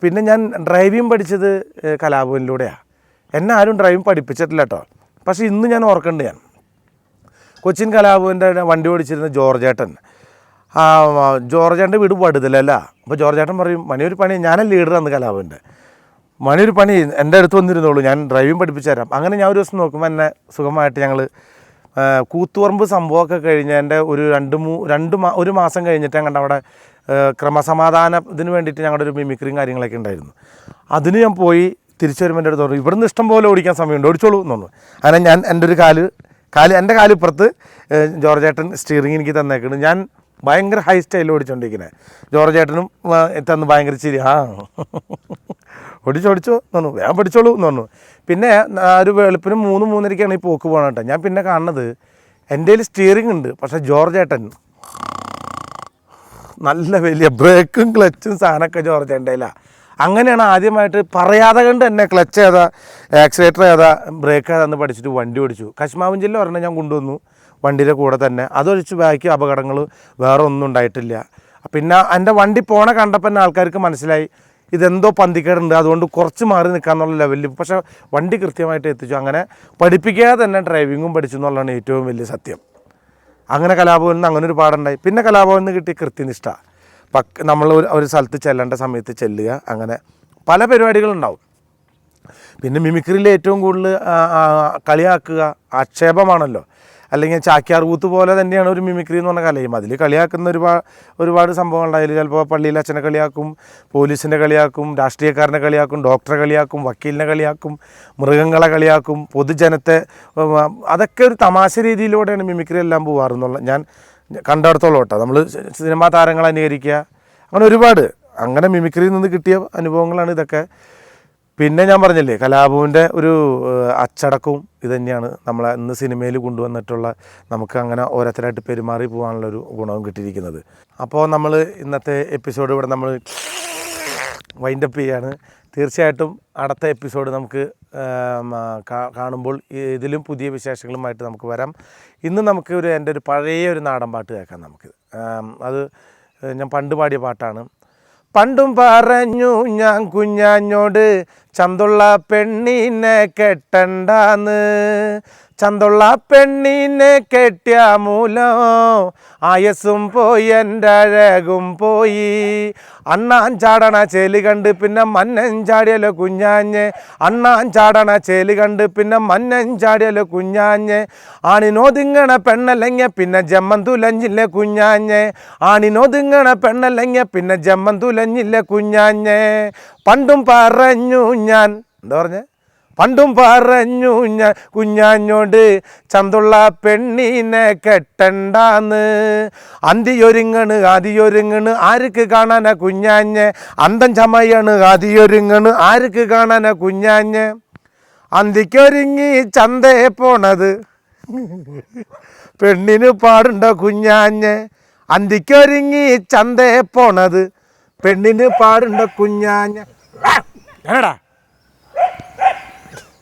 പിന്നെ ഞാൻ ഡ്രൈവിംഗ് പഠിച്ചത് കലാഭവനിലൂടെയാണ്. എന്നെ ആരും ഡ്രൈവിംഗ് പഠിപ്പിച്ചിട്ടില്ല കേട്ടോ. പക്ഷേ ഇന്ന് ഞാൻ ഓർക്കുന്നുണ്ട്, ഞാൻ കൊച്ചിൻ കലാഭവൻ്റെ വണ്ടി ഓടിച്ചിരുന്ന ജോർജേട്ടൻ, ജോർജേട്ടൻ്റെ വീട് വടുതലല്ല. അപ്പോൾ ജോർജേട്ടൻ പറയും, മണിയൊരു പണി, ഞാനല്ല ലീഡർ അന്ന് കലാഭവൻ്റെ, മണിയൊരു പണി എൻ്റെ അടുത്ത് വന്നിരുന്നോളൂ, ഞാൻ ഡ്രൈവിംഗ് പഠിപ്പിച്ചു തരാം. അങ്ങനെ ഞാൻ ഒരു ദിവസം നോക്കുമ്പോൾ എന്നെ സുഖമായിട്ട് ഞങ്ങൾ കൂത്തുപറമ്പ് സംഭവമൊക്കെ കഴിഞ്ഞ് എൻ്റെ ഒരു മാസം കഴിഞ്ഞിട്ട് ഞങ്ങളുടെ അവിടെ ക്രമസമാധാനത്തിന് വേണ്ടിയിട്ട് ഞങ്ങളുടെ ഒരു മിമിക്രിയും കാര്യങ്ങളൊക്കെ ഉണ്ടായിരുന്നു. അതിന് ഞാൻ പോയി തിരിച്ചു വരുമ്പോൾ എൻ്റെ അടുത്ത് പറഞ്ഞു, ഇവിടുന്ന് ഇഷ്ടം പോലെ ഓടിക്കാൻ സമയമുണ്ട്, ഓടിച്ചോളൂ എന്ന് പറഞ്ഞു. അങ്ങനെ ഞാൻ എൻ്റെ കാലിപ്പുറത്ത് ജോർജേട്ടൻ സ്റ്റിയറിംഗ് എനിക്ക് തന്നേക്കുന്നത്. ഞാൻ ഭയങ്കര ഹൈ സ്റ്റൈലിൽ ഓടിച്ചുകൊണ്ടിരിക്കുന്നത്. ജോർജേട്ടനും തന്ന് ഭയങ്കര ചിരി, ഓടിച്ചോ എന്ന് പറഞ്ഞു, വേഗം പഠിച്ചോളൂ എന്ന് പറഞ്ഞു. പിന്നെ ഒരു വെളുപ്പിന് 3-3:30 ഈ പോക്ക് പോകണം കേട്ടോ. ഞാൻ പിന്നെ കാണുന്നത് എൻ്റെ കയ്യിൽ സ്റ്റിയറിംഗ് ഉണ്ട്, പക്ഷേ ജോർജേട്ടൻ നല്ല വലിയ ബ്രേക്കും ക്ലച്ചും സാധനമൊക്കെ ജോർജേട്ടൻ്റെ കയ്യിലാണ്. അങ്ങനെയാണ് ആദ്യമായിട്ട് പറയാതെ കണ്ട് എന്നെ ക്ലച്ച് ഏതാ, ആക്സിലേറ്റർ ഏതാ, ബ്രേക്ക് ഏതാന്ന് പഠിച്ചിട്ട് വണ്ടി ഓടിച്ചു. കശ്മാവൻ ജില്ല ഒരെണ്ണം ഞാൻ കൊണ്ടുവന്നു വണ്ടിയുടെ കൂടെ തന്നെ. അതൊഴിച്ച് ബാക്കി അപകടങ്ങൾ വേറെ ഒന്നും ഉണ്ടായിട്ടില്ല. പിന്നെ എൻ്റെ വണ്ടി പോണ കണ്ടപ്പോൾ തന്നെ ആൾക്കാർക്ക് മനസ്സിലായി ഇതെന്തോ പന്തിക്കേടുണ്ട്, അതുകൊണ്ട് കുറച്ച് മാറി നിൽക്കാന്നുള്ള ലെവലിൽ. പക്ഷേ വണ്ടി കൃത്യമായിട്ട് എത്തിച്ചു. അങ്ങനെ പഠിപ്പിക്കാതെ തന്നെ ഡ്രൈവിങ്ങും പഠിച്ചു എന്നുള്ളതാണ് ഏറ്റവും വലിയ സത്യം. അങ്ങനെ കലാഭവനിൽ നിന്ന് അങ്ങനെ ഒരു പാടുണ്ടായി. പിന്നെ കലാഭവനിൽ നിന്ന് കിട്ടിയ കൃത്യനിഷ്ഠ, നമ്മൾ ഒരു സ്ഥലത്ത് ചെല്ലേണ്ട സമയത്ത് ചെല്ലുക, അങ്ങനെ പല പരിപാടികളുണ്ടാവും. പിന്നെ മിമിക്രിയിൽ ഏറ്റവും കൂടുതൽ കളിയാക്കുക ആക്ഷേപമാണല്ലോ. അല്ലെങ്കിൽ ചാക്യാർ കൂത്ത് പോലെ തന്നെയാണ് ഒരു മിമിക്രി എന്ന് പറഞ്ഞ കലയും. അതിൽ കളിയാക്കുന്ന ഒരുപാട് സംഭവങ്ങളുണ്ടായാലും ചിലപ്പോൾ പള്ളിയിൽ അച്ഛനെ കളിയാക്കും, പോലീസിൻ്റെ കളിയാക്കും, രാഷ്ട്രീയക്കാരനെ കളിയാക്കും, ഡോക്ടറെ കളിയാക്കും, വക്കീലിനെ കളിയാക്കും, മൃഗങ്ങളെ കളിയാക്കും, പൊതുജനത്തെ. അതൊക്കെ ഒരു തമാശ രീതിയിലൂടെയാണ് മിമിക്രി എല്ലാം പോകാറെന്നുള്ള ഞാൻ കണ്ടിടത്തോളം കേട്ടോ. നമ്മൾ സിനിമാ താരങ്ങളെ അനുകരിക്കുക, അങ്ങനെ ഒരുപാട് അങ്ങനെ മിമിക്രിയിൽ നിന്ന് കിട്ടിയ അനുഭവങ്ങളാണ് ഇതൊക്കെ. പിന്നെ ഞാൻ പറഞ്ഞില്ലേ, കലാഭവൻ്റെ ഒരു അച്ചടക്കവും ഇത് തന്നെയാണ് നമ്മളെ ഇന്ന് സിനിമയിൽ കൊണ്ടുവന്നിട്ടുള്ള നമുക്ക് അങ്ങനെ ഓരോരുത്തരായിട്ട് പെരുമാറി പോകാനുള്ളൊരു ഗുണവും കിട്ടിയിരിക്കുന്നത്. അപ്പോൾ നമ്മൾ ഇന്നത്തെ എപ്പിസോഡ് ഇവിടെ നമ്മൾ വൈൻഡപ്പ് ചെയ്യാണ്. തീർച്ചയായിട്ടും അടുത്ത എപ്പിസോഡ് നമുക്ക് കാണുമ്പോൾ ഇതിലും പുതിയ വിശേഷങ്ങളുമായിട്ട് നമുക്ക് വരാം. ഇന്ന് നമുക്ക് എൻ്റെ ഒരു പഴയ ഒരു നാടൻ പാട്ട് കേൾക്കാം നമുക്ക്. അത് ഞാൻ പണ്ട് പാടിയ പാട്ടാണ്. പണ്ടും പറഞ്ഞു ഞാൻ കുഞ്ഞാഞ്ഞോട് ചന്തുള്ള പെണ്ണിനെ കെട്ടണ്ടാന്ന്, ചന്തുള്ള പെണ്ണിനെ കെട്ടിയ മൂലം ആയസും പോയി എൻ്റെ അഴകും പോയി. അണ്ണാൻ ചാടണ ചേലി കണ്ട് പിന്നെ മന്നൻ ചാടിയല്ലോ കുഞ്ഞാഞ്ഞെ, അണ്ണാൻ ചാടണ ചേലി കണ്ട് പിന്നെ മന്നൻ ചാടിയല്ലോ കുഞ്ഞാഞ്ഞെ. ആണിനോതിങ്ങണ പെണ്ണല്ലെങ്കിൽ പിന്നെ ജമ്മൻ തുലഞ്ഞില്ലേ കുഞ്ഞാഞ്ഞെ, ആണിനോതിങ്ങണ പെണ്ണല്ലെങ്കിൽ പിന്നെ ജമ്മൻ തുലഞ്ഞില്ലേ കുഞ്ഞാഞ്ഞെ. പണ്ടും പറഞ്ഞു ഞാൻ, എന്താ പറഞ്ഞേ, പണ്ടും പറഞ്ഞു ഞാൻ കുഞ്ഞാഞ്ഞോട് ചന്തുള്ള പെണ്ണിനെ കെട്ടണ്ടാന്ന്. അന്തിയൊരുങ്ങണ് ആദിയൊരുങ്ങണ് ആർക്ക് കാണാനാ കുഞ്ഞാഞ്ഞെ, അന്തം ചമയാണ് ആദിയൊരുങ്ങണ് ആർക്ക് കാണാനാ കുഞ്ഞാഞ്ഞെ. അന്തിക്കൊരുങ്ങി ചന്തേ പോണത് പെണ്ണിന് പാടുണ്ടോ കുഞ്ഞാഞ്ഞെ, അന്തിക്കൊരുങ്ങി ചന്തേ പോണത് പെണ്ണിന് പാടുണ്ടോ കുഞ്ഞാഞ്ഞെ. എന്നടാ